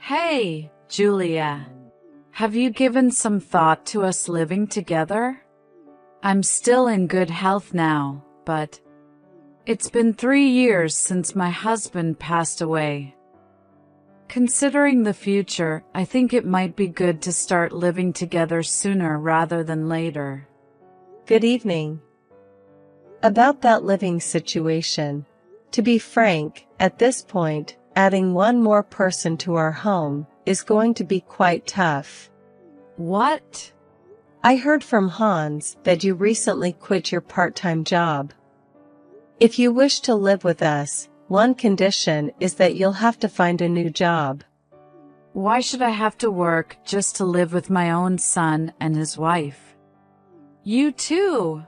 Hey, Julia. Have you given some thought to us living together? I'm still in good health now, but it's been 3 years since my husband passed away. Considering the future, I think it might be good to start living together sooner rather than later. Good evening. About that living situation. To be frank, at this point, adding one more person to our home is going to be quite tough. What? I heard from Hans that you recently quit your part-time job. If you wish to live with us, one condition is that you'll have to find a new job. Why should I have to work just to live with my own son and his wife? You too!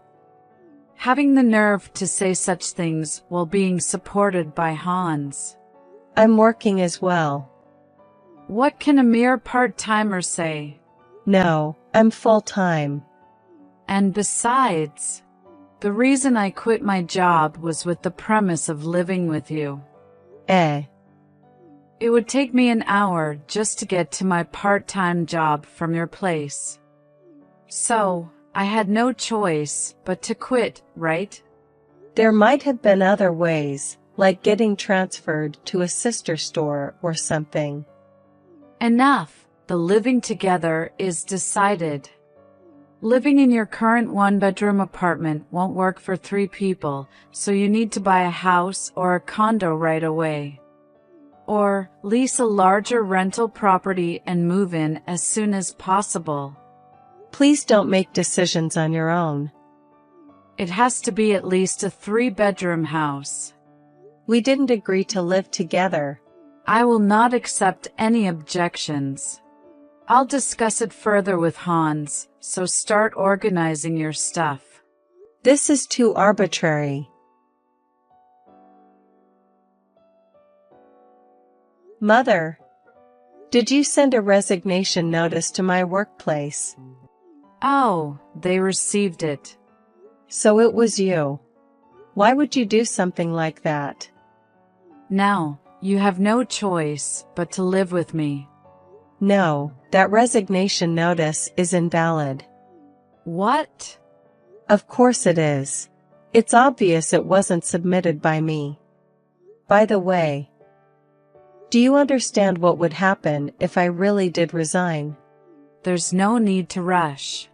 Having the nerve to say such things while being supported by Hans. I'm working as well. What can a mere part-timer say? No, I'm full-time. And besides, the reason I quit my job was with the premise of living with you. It would take me an hour just to get to my part-time job from your place. So, I had no choice but to quit, right? There might have been other ways, like getting transferred to a sister store or something. Enough. The living together is decided. Living in your current one-bedroom apartment won't work for 3 people, so you need to buy a house or a condo right away. Or lease a larger rental property and move in as soon as possible. Please don't make decisions on your own. It has to be at least a 3-bedroom house. We didn't agree to live together. I will not accept any objections. I'll discuss it further with Hans, so start organizing your stuff. This is too arbitrary. Mother, did you send a resignation notice to my workplace? Oh, they received it. So it was you. Why would you do something like that? Now, you have no choice but to live with me. No, that resignation notice is invalid. What? Of course it is. It's obvious it wasn't submitted by me. By the way, do you understand what would happen if I really did resign? There's no need to rush.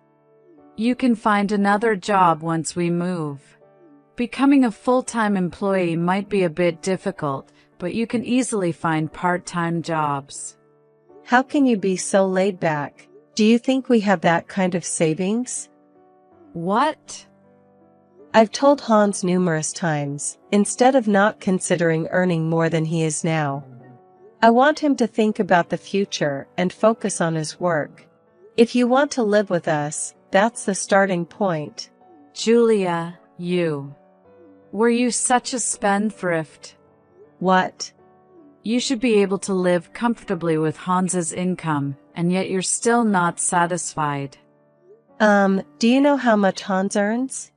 You can find another job once we move. Becoming a full-time employee might be a bit difficult, but you can easily find part-time jobs. How can you be so laid back? Do you think we have that kind of savings? What? I've told Hans numerous times, instead of not considering earning more than he is now. I want him to think about the future and focus on his work. If you want to live with us, that's the starting point. Julia, were you such a spendthrift? What? You should be able to live comfortably with Hans's income, and yet you're still not satisfied. Do you know how much Hans earns?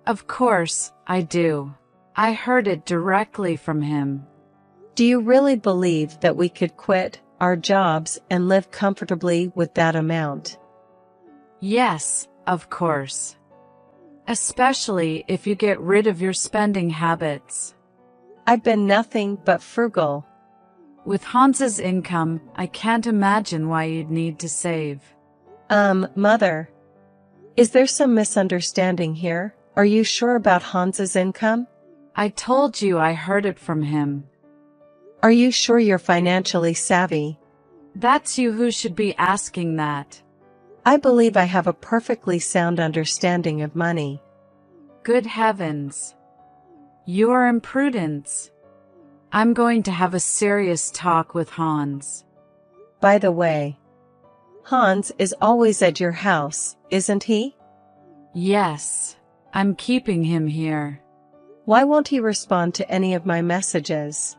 Of course, I do. I heard it directly from him. Do you really believe that we could quit our jobs and live comfortably with that amount? Yes, of course. Especially if you get rid of your spending habits. I've been nothing but frugal. With Hans's income, I can't imagine why you'd need to save. Mother. Is there some misunderstanding here? Are you sure about Hans's income? I told you I heard it from him. Are you sure you're financially savvy? That's you who should be asking that. I believe I have a perfectly sound understanding of money. Good heavens. Your imprudence. I'm going to have a serious talk with Hans. By the way, Hans is always at your house, isn't he? Yes, I'm keeping him here. Why won't he respond to any of my messages?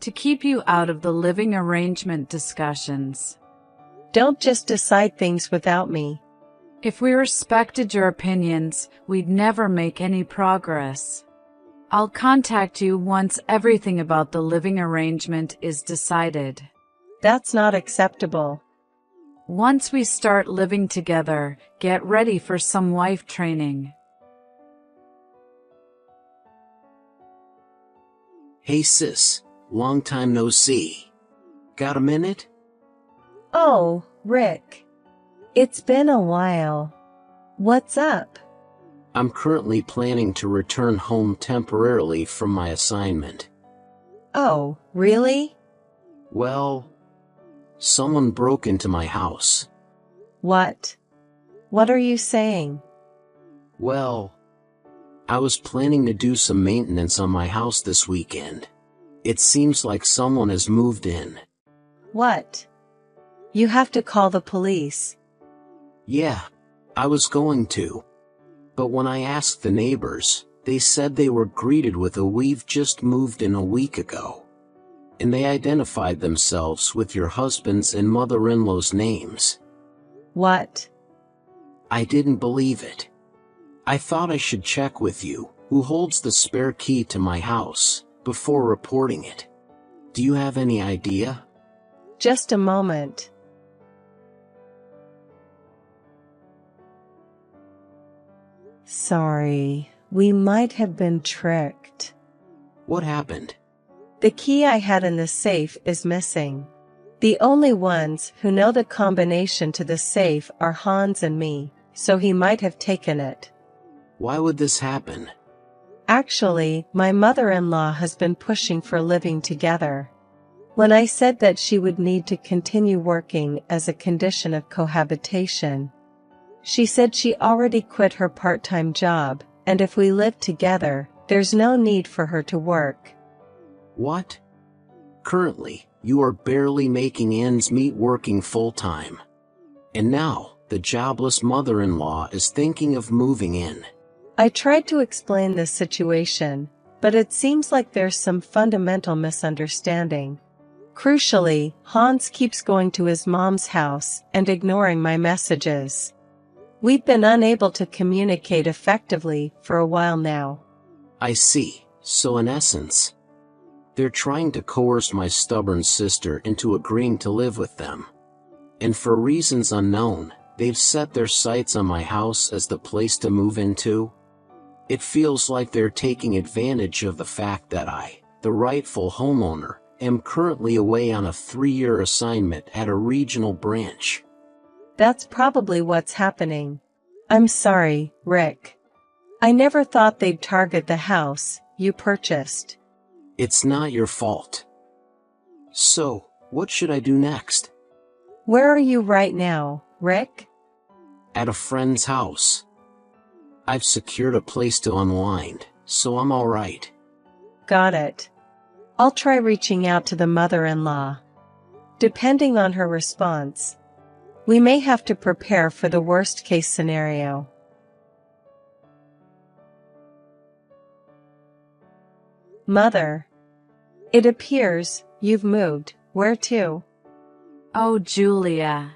To keep you out of the living arrangement discussions. Don't just decide things without me. If we respected your opinions, we'd never make any progress. I'll contact you once everything about the living arrangement is decided. That's not acceptable. Once we start living together, get ready for some wife training. Hey sis, long time no see. Got a minute? Oh, Rick. It's been a while. What's up? I'm currently planning to return home temporarily from my assignment. Oh, really? Well, someone broke into my house. What? What are you saying? Well, I was planning to do some maintenance on my house this weekend. It seems like someone has moved in. What? You have to call the police. Yeah, I was going to. But when I asked the neighbors, they said they were greeted with a "we've just moved in a week ago." And they identified themselves with your husband's and mother-in-law's names. What? I didn't believe it. I thought I should check with you, who holds the spare key to my house, before reporting it. Do you have any idea? Just a moment. Sorry, we might have been tricked. What happened? The key I had in the safe is missing. The only ones who know the combination to the safe are Hans and me, so he might have taken it. Why would this happen? Actually, my mother-in-law has been pushing for living together. When I said that she would need to continue working as a condition of cohabitation, she said she already quit her part-time job, and if we live together, there's no need for her to work. What? Currently, you are barely making ends meet working full-time. And now, the jobless mother-in-law is thinking of moving in. I tried to explain this situation, but it seems like there's some fundamental misunderstanding. Crucially, Hans keeps going to his mom's house and ignoring my messages. We've been unable to communicate effectively for a while now. I see. So in essence, they're trying to coerce my stubborn sister into agreeing to live with them. And for reasons unknown, they've set their sights on my house as the place to move into. It feels like they're taking advantage of the fact that I, the rightful homeowner, am currently away on a 3-year assignment at a regional branch. That's probably what's happening. I'm sorry, Rick. I never thought they'd target the house you purchased. It's not your fault. So, what should I do next? Where are you right now, Rick? At a friend's house. I've secured a place to unwind, so I'm all right. Got it. I'll try reaching out to the mother-in-law. Depending on her response, we may have to prepare for the worst-case scenario. Mother. It appears you've moved. Where to? Oh, Julia.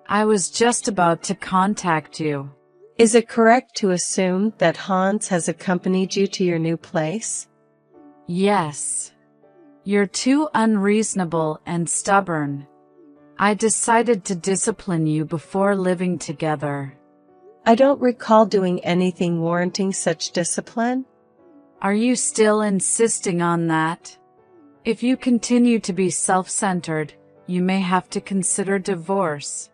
I was just about to contact you. Is it correct to assume that Hans has accompanied you to your new place? Yes. You're too unreasonable and stubborn. I decided to discipline you before living together. I don't recall doing anything warranting such discipline. Are you still insisting on that? If you continue to be self-centered, you may have to consider divorce.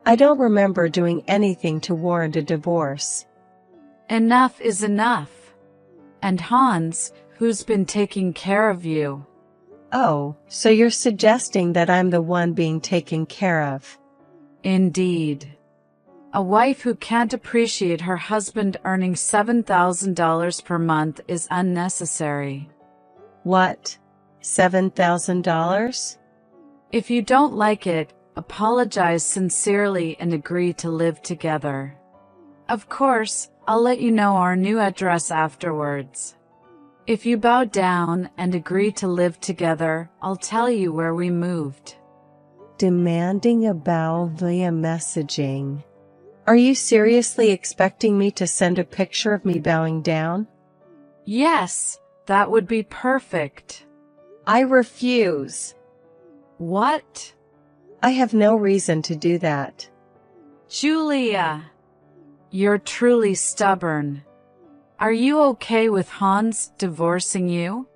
I don't remember doing anything to warrant a divorce. Enough is enough. And Hans, who's been taking care of you? Oh, so you're suggesting that I'm the one being taken care of? Indeed. A wife who can't appreciate her husband earning $7,000 per month is unnecessary. What? $7,000? If you don't like it, apologize sincerely and agree to live together. Of course, I'll let you know our new address afterwards. If you bow down and agree to live together, I'll tell you where we moved. Demanding a bow via messaging. Are you seriously expecting me to send a picture of me bowing down? Yes, that would be perfect. I refuse. What? I have no reason to do that. Julia, you're truly stubborn. Are you okay with Hans divorcing you?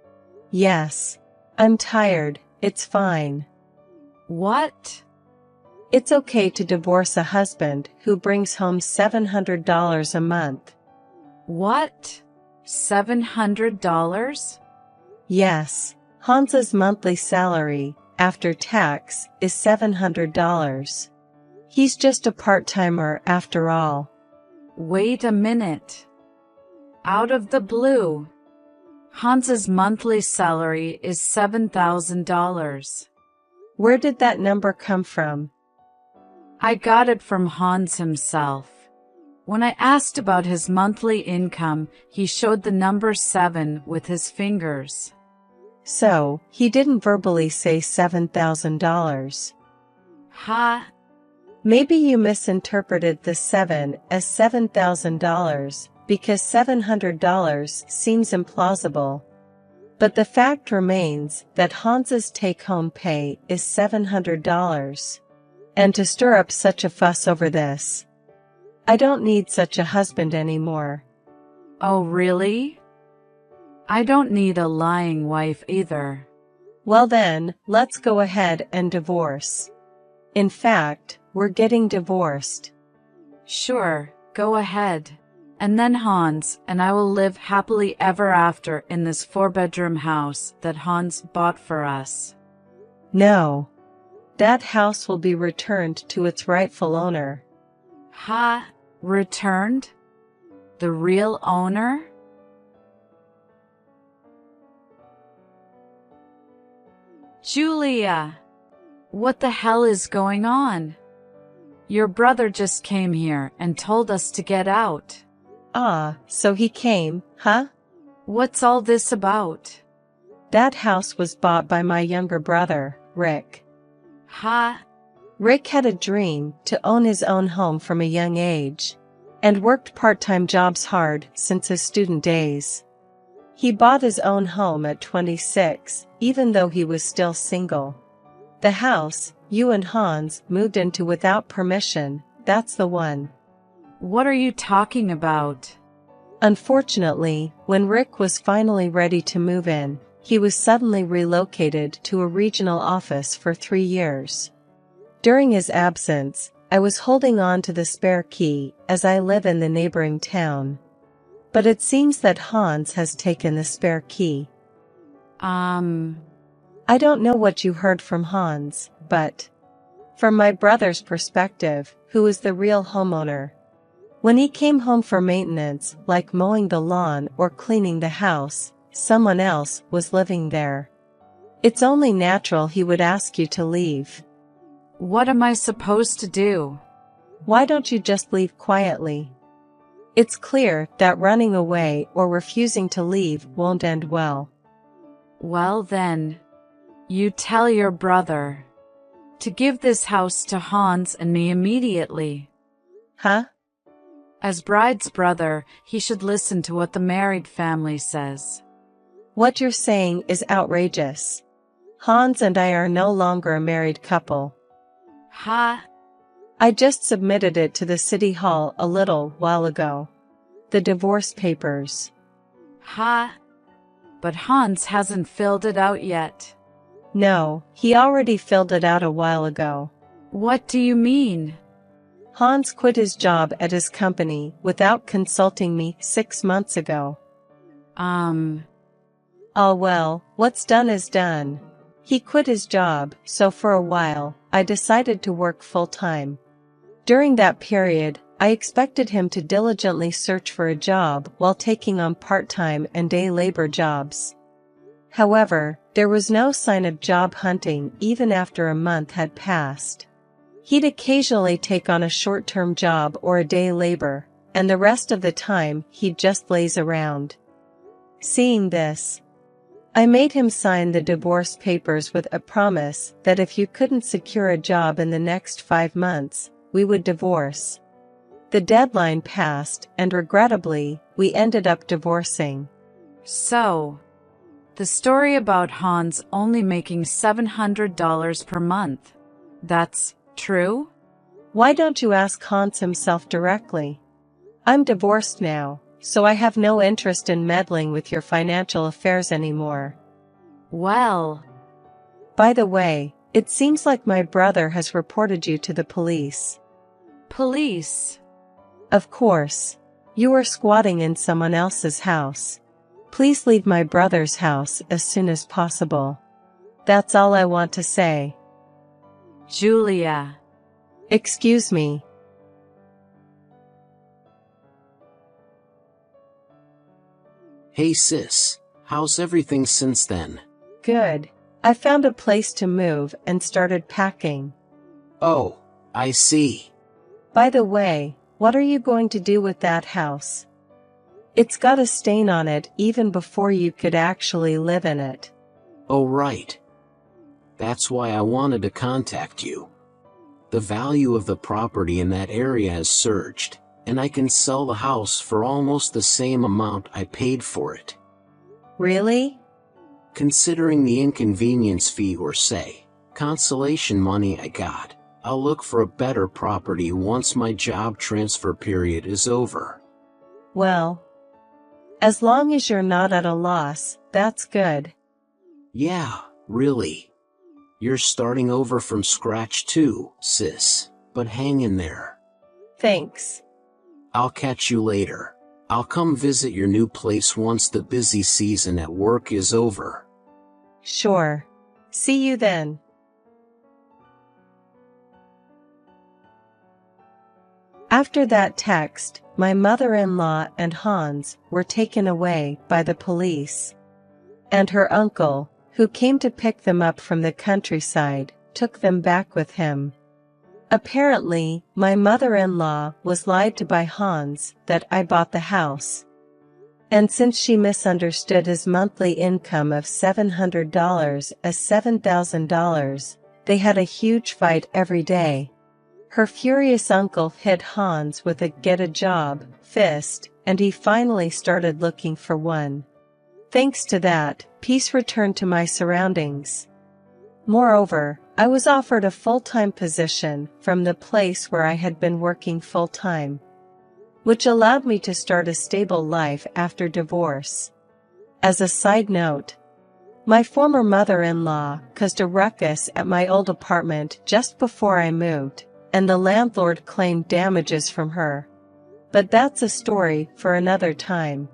Yes. I'm tired, it's fine. What? It's okay to divorce a husband who brings home $700 a month. What? $700? Yes. Hans's monthly salary, after tax, is $700. He's just a part-timer after all. Wait a minute. Out of the blue, Hans's monthly salary is $7,000. Where did that number come from? I got it from Hans himself. When I asked about his monthly income, he showed the number 7 with his fingers. So, he didn't verbally say $7,000. Ha! Maybe you misinterpreted the 7 as $7,000 because $700 seems implausible. But the fact remains that Hans's take-home pay is $700. And to stir up such a fuss over this, I don't need such a husband anymore. Oh, really? I don't need a lying wife either. Well then, let's go ahead and divorce. In fact, we're getting divorced. Sure, go ahead. And then Hans and I will live happily ever after in this 4-bedroom house that Hans bought for us. No. That house will be returned to its rightful owner. Ha! Returned? The real owner? Julia! What the hell is going on? Your brother just came here and told us to get out. Ah, so he came, huh? What's all this about? That house was bought by my younger brother, Rick. Ha! Rick had a dream to own his own home from a young age, and worked part-time jobs hard since his student days. He bought his own home at 26, even though he was still single. The house you and Hans moved into without permission, that's the one. What are you talking about? Unfortunately, when Rick was finally ready to move in, he was suddenly relocated to a regional office for 3 years. During his absence, I was holding on to the spare key as I live in the neighboring town. But it seems that Hans has taken the spare key. I don't know what you heard from Hans, but from my brother's perspective, who is the real homeowner, when he came home for maintenance, like mowing the lawn or cleaning the house, someone else was living there. It's only natural he would ask you to leave. What am I supposed to do? Why don't you just leave quietly? It's clear that running away or refusing to leave won't end well. Well then, you tell your brother to give this house to Hans and me immediately. Huh? As bride's brother, he should listen to what the married family says. What you're saying is outrageous. Hans and I are no longer a married couple. Ha! I just submitted it to the city hall a little while ago. The divorce papers. Ha! But Hans hasn't filled it out yet. No, he already filled it out a while ago. What do you mean? Hans quit his job at his company without consulting me 6 months ago. Oh well, what's done is done. He quit his job, so for a while, I decided to work full-time. During that period, I expected him to diligently search for a job while taking on part-time and day labor jobs. However, there was no sign of job hunting even after a month had passed. He'd occasionally take on a short-term job or a day labor, and the rest of the time he'd just laze around. Seeing this, I made him sign the divorce papers with a promise that if you couldn't secure a job in the next 5 months, we would divorce. The deadline passed and regrettably, we ended up divorcing. So, The story about Hans only making $700 per month. That's true? Why don't you ask Hans himself directly? I'm divorced now, so I have no interest in meddling with your financial affairs anymore. Well, By the way, it seems like my brother has reported you to the police. police. Of course. You were squatting in someone else's house. Please leave my brother's house as soon as possible. That's all I want to say. Julia. Excuse me. Hey sis, how's everything since then? Good. I found a place to move and started packing. Oh, I see. By the way, what are you going to do with that house? It's got a stain on it even before you could actually live in it. Oh right. That's why I wanted to contact you. The value of the property in that area has surged, and I can sell the house for almost the same amount I paid for it. Really? Considering the inconvenience fee or say, consolation money I got, I'll look for a better property once my job transfer period is over. Well, as long as you're not at a loss, that's good. Yeah, really. You're starting over from scratch too, sis, but hang in there. Thanks. I'll catch you later. I'll come visit your new place once the busy season at work is over. Sure. See you then. After that text, my mother-in-law and Hans were taken away by the police. And her uncle, who came to pick them up from the countryside, took them back with him. Apparently, my mother-in-law was lied to by Hans that I bought the house. And since she misunderstood his monthly income of $700 as $7,000, they had a huge fight every day. Her furious uncle hit Hans with a "get a job" fist, and he finally started looking for one. Thanks to that, peace returned to my surroundings. Moreover, I was offered a full-time position from the place where I had been working full-time, which allowed me to start a stable life after divorce. As a side note, my former mother-in-law caused a ruckus at my old apartment just before I moved, and the landlord claimed damages from her. But that's a story for another time.